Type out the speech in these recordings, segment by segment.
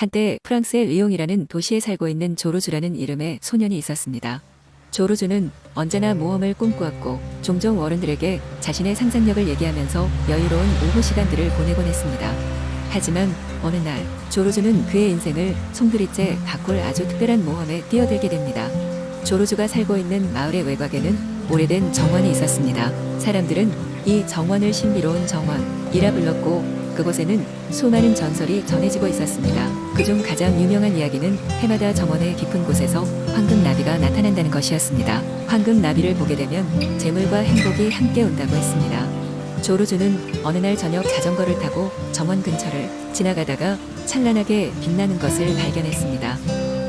한때 프랑스의 리옹이라는 도시에 살고 있는 조르주라는 이름의 소년이 있었습니다. 조르주는 언제나 모험을 꿈꾸었고 종종 어른들에게 자신의 상상력을 얘기하면서 여유로운 오후 시간들을 보내곤 했습니다. 하지만 어느 날 조르주는 그의 인생을 송두리째 바꿀 아주 특별한 모험에 뛰어들게 됩니다. 조르주가 살고 있는 마을의 외곽에는 오래된 정원이 있었습니다. 사람들은 이 정원을 신비로운 정원이라 불렀고 그곳에는 수많은 전설이 전해지고 있었습니다. 그중 가장 유명한 이야기는 해마다 정원의 깊은 곳에서 황금나비가 나타난다는 것이었습니다. 황금나비를 보게 되면 재물과 행복이 함께 온다고 했습니다. 조르주는 어느 날 저녁 자전거를 타고 정원 근처를 지나가다가 찬란하게 빛나는 것을 발견했습니다.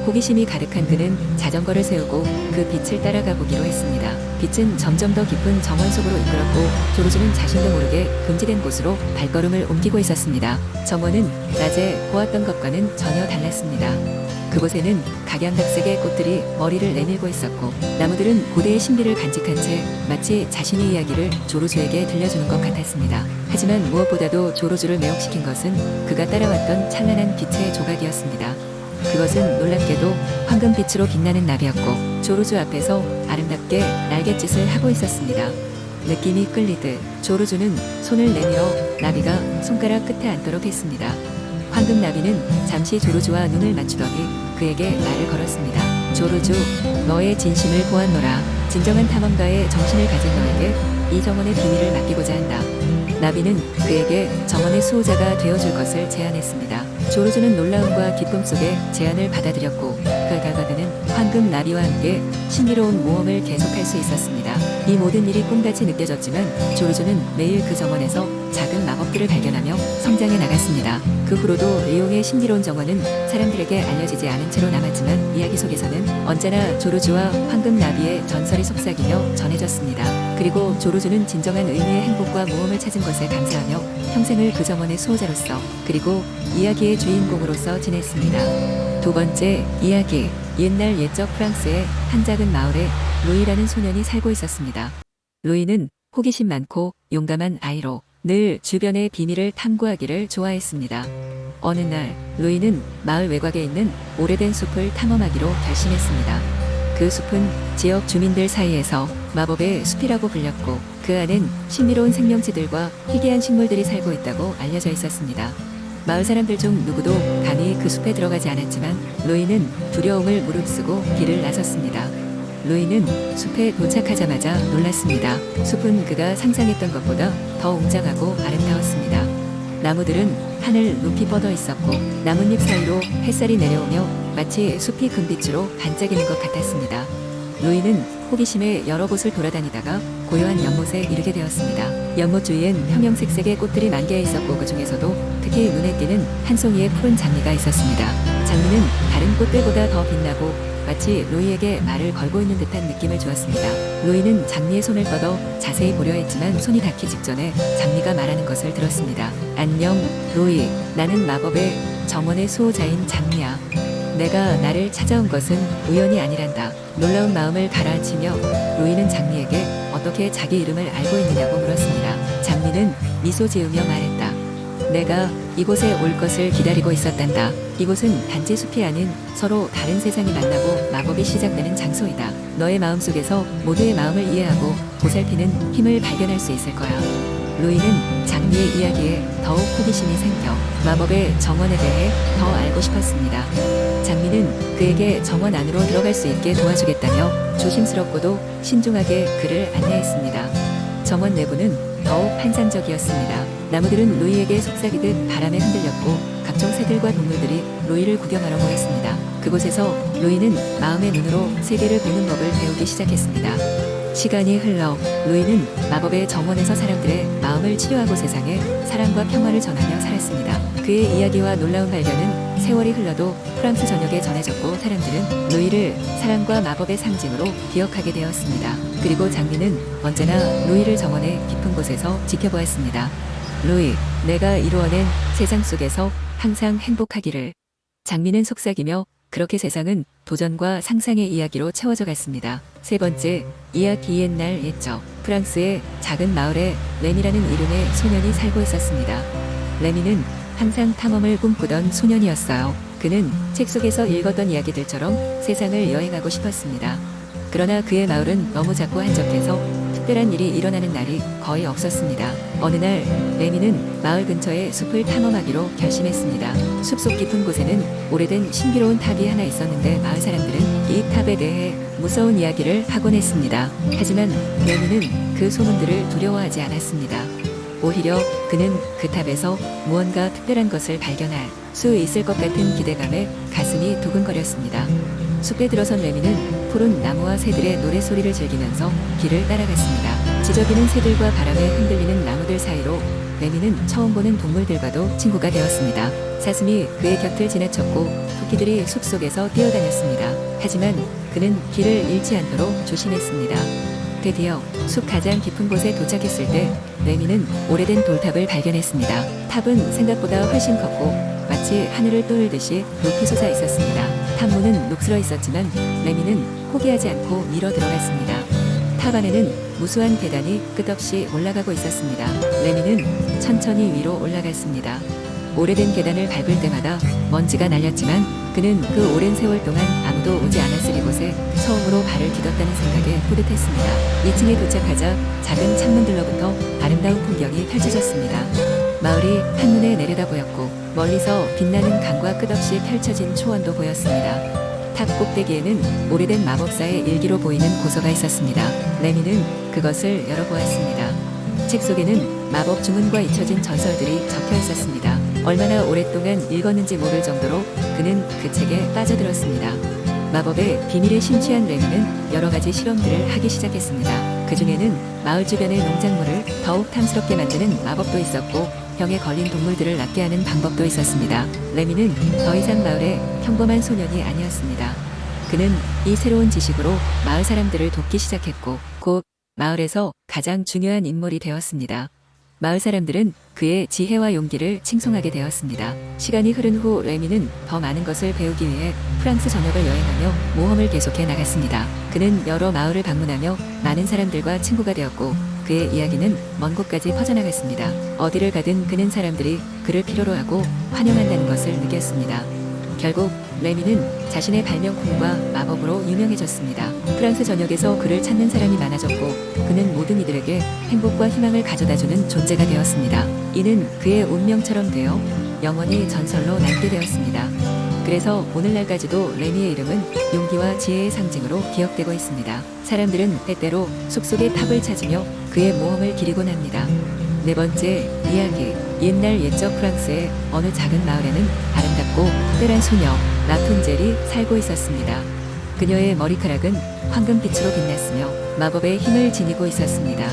호기심이 가득한 그는 자전거를 세우고 그 빛을 따라가 보기로 했습니다. 빛은 점점 더 깊은 정원 속으로 이끌었고 조르주는 자신도 모르게 금지된 곳으로 발걸음을 옮기고 있었습니다. 정원은 낮에 보았던 것과는 전혀 달랐습니다. 그곳에는 각양각색의 꽃들이 머리를 내밀고 있었고 나무들은 고대의 신비를 간직한 채 마치 자신의 이야기를 조르주에게 들려주는 것 같았습니다. 하지만 무엇보다도 조르주를 매혹시킨 것은 그가 따라왔던 찬란한 빛의 조각이었습니다. 그것은 놀랍게도 황금빛으로 빛나는 나비였고 조르주 앞에서 아름답게 날갯짓을 하고 있었습니다. 느낌이 끌리듯 조르주는 손을 내밀어 나비가 손가락 끝에 앉도록 했습니다. 황금나비는 잠시 조르주와 눈을 맞추더니 그에게 말을 걸었습니다. 조르주, 너의 진심을 보았노라. 진정한 탐험가의 정신을 가진 너에게 이 정원의 비밀을 맡기고자 한다. 나비는 그에게 정원의 수호자가 되어줄 것을 제안했습니다. 조르주는 놀라움과 기쁨 속에 제안을 받아들였고 그 결과 그는 황금나비와 함께 신비로운 모험을 계속할 수 있었습니다. 이 모든 일이 꿈같이 느껴졌지만 조르주는 매일 그 정원에서 작은 마법들을 발견하며 성장해 나갔습니다. 그 후로도 리옹의 신비로운 정원은 사람들에게 알려지지 않은 채로 남았지만 이야기 속에서는 언제나 조르주와 황금나비의 전설이 속삭이며 전해졌습니다. 그리고 조르주는 진정한 의미의 행복과 모험을 찾은 것에 감사하며 평생을 그 정원의 수호자로서 그리고 이야기의 주인공으로서 지냈습니다. 두 번째 이야기. 옛날 옛적 프랑스의 한 작은 마을에 루이라는 소년이 살고 있었습니다. 루이는 호기심 많고 용감한 아이로 늘 주변의 비밀을 탐구하기를 좋아했습니다. 어느 날 루이는 마을 외곽에 있는 오래된 숲을 탐험하기로 결심했습니다. 그 숲은 지역 주민들 사이에서 마법의 숲이라고 불렸고 그 안엔 신비로운 생명체들과 희귀한 식물들이 살고 있다고 알려져 있었습니다. 마을 사람들 중 누구도 감히 그 숲에 들어가지 않았지만 루이는 두려움을 무릅쓰고 길을 나섰습니다. 루이는 숲에 도착하자마자 놀랐습니다. 숲은 그가 상상했던 것보다 더 웅장하고 아름다웠습니다. 나무들은 하늘 높이 뻗어 있었고 나뭇잎 사이로 햇살이 내려오며 마치 숲이 금빛으로 반짝이는 것 같았습니다. 루이는 호기심에 여러 곳을 돌아다니다가 고요한 연못에 이르게 되었습니다. 연못 주위엔 형형색색의 꽃들이 만개해 있었고 그 중에서도 특히 눈에 띄는 한 송이의 푸른 장미가 있었습니다. 장미는 다른 꽃들보다 더 빛나고 마치 루이에게 말을 걸고 있는 듯한 느낌을 주었습니다. 루이는 장미의 손을 뻗어 자세히 보려 했지만 손이 닿기 직전에 장미가 말하는 것을 들었습니다. 안녕, 루이. 나는 마법의 정원의 수호자인 장미야. 내가 나를 찾아온 것은 우연이 아니란다. 놀라운 마음을 가라앉히며 루이는 장미에게 어떻게 자기 이름을 알고 있느냐고 물었습니다. 장미는 미소 지으며 말했다. 내가 이곳에 올 것을 기다리고 있었단다. 이곳은 단지 숲이 아닌 서로 다른 세상이 만나고 마법이 시작되는 장소이다. 너의 마음속에서 모두의 마음을 이해하고 보살피는 힘을 발견할 수 있을 거야. 루이는 장미의 이야기에 더욱 호기심이 생겨 마법의 정원에 대해 더 알고 싶었습니다. 장미는 그에게 정원 안으로 들어갈 수 있게 도와주겠다며 조심스럽고도 신중하게 그를 안내했습니다. 정원 내부는 더욱 환상적이었습니다. 나무들은 루이에게 속삭이듯 바람에 흔들렸고 각종 새들과 동물들이 루이를 구경하러 모였습니다. 그곳에서 루이는 마음의 눈으로 세계를 보는 법을 배우기 시작했습니다. 시간이 흘러 루이는 마법의 정원에서 사람들의 마음을 치유하고 세상에 사랑과 평화를 전하며 살았습니다. 그의 이야기와 놀라운 발견은 세월이 흘러도 프랑스 전역에 전해졌고 사람들은 루이를 사랑과 마법의 상징으로 기억하게 되었습니다. 그리고 장미는 언제나 루이를 정원의 깊은 곳에서 지켜보았습니다. 루이, 내가 이루어낸 세상 속에서 항상 행복하기를. 장미는 속삭이며 그렇게 세상은 도전과 상상의 이야기로 채워져 갔습니다. 세 번째, 이야기. 옛날 옛적 프랑스의 작은 마을에 레미라는 이름의 소년이 살고 있었습니다. 레미는 항상 탐험을 꿈꾸던 소년이었어요. 그는 책 속에서 읽었던 이야기들처럼 세상을 여행하고 싶었습니다. 그러나 그의 마을은 너무 작고 한적해서 특별한 일이 일어나는 날이 거의 없었습니다. 어느 날 레미는 마을 근처의 숲을 탐험하기로 결심했습니다. 숲속 깊은 곳에는 오래된 신비로운 탑이 하나 있었는데 마을 사람들은 이 탑에 대해 무서운 이야기를 하곤 했습니다. 하지만 레미는 그 소문들을 두려워하지 않았습니다. 오히려 그는 그 탑에서 무언가 특별한 것을 발견할 수 있을 것 같은 기대감에 가슴이 두근거렸습니다. 숲에 들어선 레미는 푸른 나무와 새들의 노랫소리를 즐기면서 길을 따라갔습니다. 지저귀는 새들과 바람에 흔들리는 나무들 사이로 레미는 처음 보는 동물들과도 친구가 되었습니다. 사슴이 그의 곁을 지나쳤고 토끼들이 숲속에서 뛰어다녔습니다. 하지만 그는 길을 잃지 않도록 조심했습니다. 드디어 숲 가장 깊은 곳에 도착했을 때 레미는 오래된 돌탑을 발견했습니다. 탑은 생각보다 훨씬 컸고 마치 하늘을 떠올듯이 높이 솟아 있었습니다. 탑문은 녹슬어 있었지만 레미는 포기하지 않고 밀어 들어갔습니다. 탑 안에는 무수한 계단이 끝없이 올라가고 있었습니다. 레미는 천천히 위로 올라갔습니다. 오래된 계단을 밟을 때마다 먼지가 날렸지만 그는 그 오랜 세월 동안 아무도 오지 않았을 이곳에 처음으로 발을 디뎠다는 생각에 뿌듯했습니다. 2층에 도착하자 작은 창문들로부터 아름다운 풍경이 펼쳐졌습니다. 마을이 한눈에 내려다 보였고 멀리서 빛나는 강과 끝없이 펼쳐진 초원도 보였습니다. 탑 꼭대기에는 오래된 마법사의 일기로 보이는 고서가 있었습니다. 레미는 그것을 열어보았습니다. 책 속에는 마법 주문과 잊혀진 전설들이 적혀 있었습니다. 얼마나 오랫동안 읽었는지 모를 정도로 그는 그 책에 빠져들었습니다. 마법의 비밀에 심취한 레미는 여러 가지 실험들을 하기 시작했습니다. 그 중에는 마을 주변의 농작물을 더욱 탐스럽게 만드는 마법도 있었고 병에 걸린 동물들을 낫게 하는 방법도 있었습니다. 레미는 더 이상 마을의 평범한 소년이 아니었습니다. 그는 이 새로운 지식으로 마을 사람들을 돕기 시작했고 곧 마을에서 가장 중요한 인물이 되었습니다. 마을 사람들은 그의 지혜와 용기를 칭송하게 되었습니다. 시간이 흐른 후 레미는 더 많은 것을 배우기 위해 프랑스 전역을 여행하며 모험을 계속해 나갔습니다. 그는 여러 마을을 방문하며 많은 사람들과 친구가 되었고 그의 이야기는 먼 곳까지 퍼져나갔습니다. 어디를 가든 그는 사람들이 그를 필요로 하고 환영한다는 것을 느꼈습니다. 결국 레미는 자신의 발명품과 마법으로 유명해졌습니다. 프랑스 전역에서 그를 찾는 사람이 많아졌고 그는 모든 이들에게 행복과 희망을 가져다주는 존재가 되었습니다. 이는 그의 운명처럼 되어 영원히 전설로 남게 되었습니다. 그래서 오늘날까지도 레미의 이름은 용기와 지혜의 상징으로 기억되고 있습니다. 사람들은 때때로 숲속의 탑을 찾으며 그의 모험을 기리곤 합니다. 네 번째 이야기. 옛날 옛적 프랑스의 어느 작은 마을에는 아름답고 특별한 소녀 라푼젤이 살고 있었습니다. 그녀의 머리카락은 황금빛으로 빛났으며 마법의 힘을 지니고 있었습니다.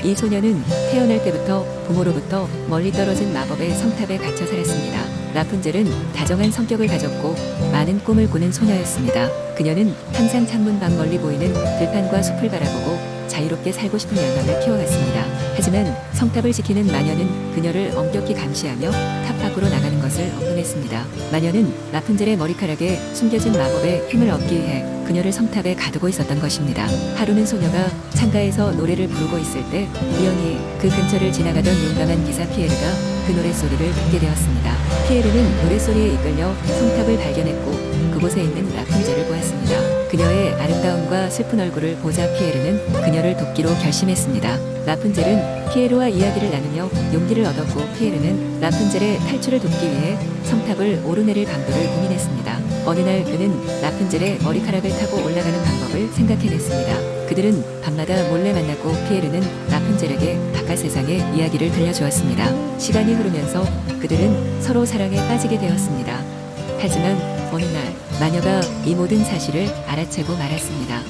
이 소녀는 태어날 때부터 부모로부터 멀리 떨어진 마법의 성탑에 갇혀 살았습니다. 라푼젤은 다정한 성격을 가졌고 많은 꿈을 꾸는 소녀였습니다. 그녀는 항상 창문 밖 멀리 보이는 들판과 숲을 바라보고 자유롭게 살고 싶은 열망을 키워갔습니다. 하지만 성탑을 지키는 마녀는 그녀를 엄격히 감시하며 탑 밖으로 나가는 것을 엄금했습니다. 마녀는 라푼젤의 머리카락에 숨겨진 마법의 힘을 얻기 위해 그녀를 성탑에 가두고 있었던 것입니다. 하루는 소녀가 창가에서 노래를 부르고 있을 때 우연히 그 근처를 지나가던 용감한 기사 피에르가 그 노랫소리를 듣게 되었습니다. 피에르는 노랫소리에 이끌려 성탑을 발견했고 그곳에 있는 라푼젤을 보았습니다. 그녀의 아름다움과 슬픈 얼굴을 보자 피에르는 그녀를 돕기로 결심했습니다. 라푼젤은 피에르와 이야기를 나누며 용기를 얻었고 피에르는 라푼젤의 탈출을 돕기 위해 성탑을 오르내릴 방도를 고민했습니다. 어느 날 그는 라푼젤의 머리카락을 타고 올라가는 방법을 생각해냈습니다. 그들은 밤마다 몰래 만났고 피에르는 라푼젤에게 바깥 세상의 이야기를 들려주었습니다. 시간이 흐르면서 그들은 서로 사랑에 빠지게 되었습니다. 하지만 어느 날 마녀가 이 모든 사실을 알아채고 말았습니다.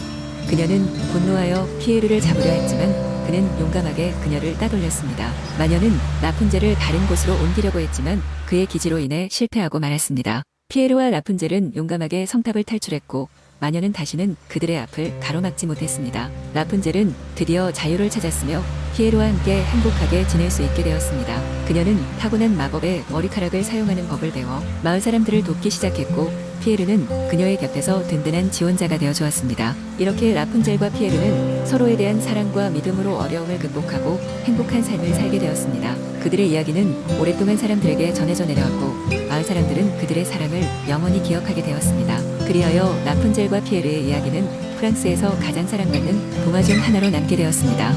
그녀는 분노하여 피에르를 잡으려 했지만 그는 용감하게 그녀를 따돌렸습니다. 마녀는 라푼젤을 다른 곳으로 옮기려고 했지만 그의 기지로 인해 실패하고 말았습니다. 피에르와 라푼젤은 용감하게 성탑을 탈출했고 마녀는 다시는 그들의 앞을 가로막지 못했습니다. 라푼젤은 드디어 자유를 찾았으며 피에르와 함께 행복하게 지낼 수 있게 되었습니다. 그녀는 타고난 마법의 머리카락을 사용하는 법을 배워 마을 사람들을 돕기 시작했고 피에르는 그녀의 곁에서 든든한 지원자가 되어 주었습니다. 이렇게 라푼젤과 피에르는 서로에 대한 사랑과 믿음으로 어려움을 극복하고 행복한 삶을 살게 되었습니다. 그들의 이야기는 오랫동안 사람들에게 전해져 내려왔고 마을 사람들은 그들의 사랑을 영원히 기억하게 되었습니다. 그리하여 라푼젤과 피에르의 이야기는 프랑스에서 가장 사랑받는 동화 중 하나로 남게 되었습니다.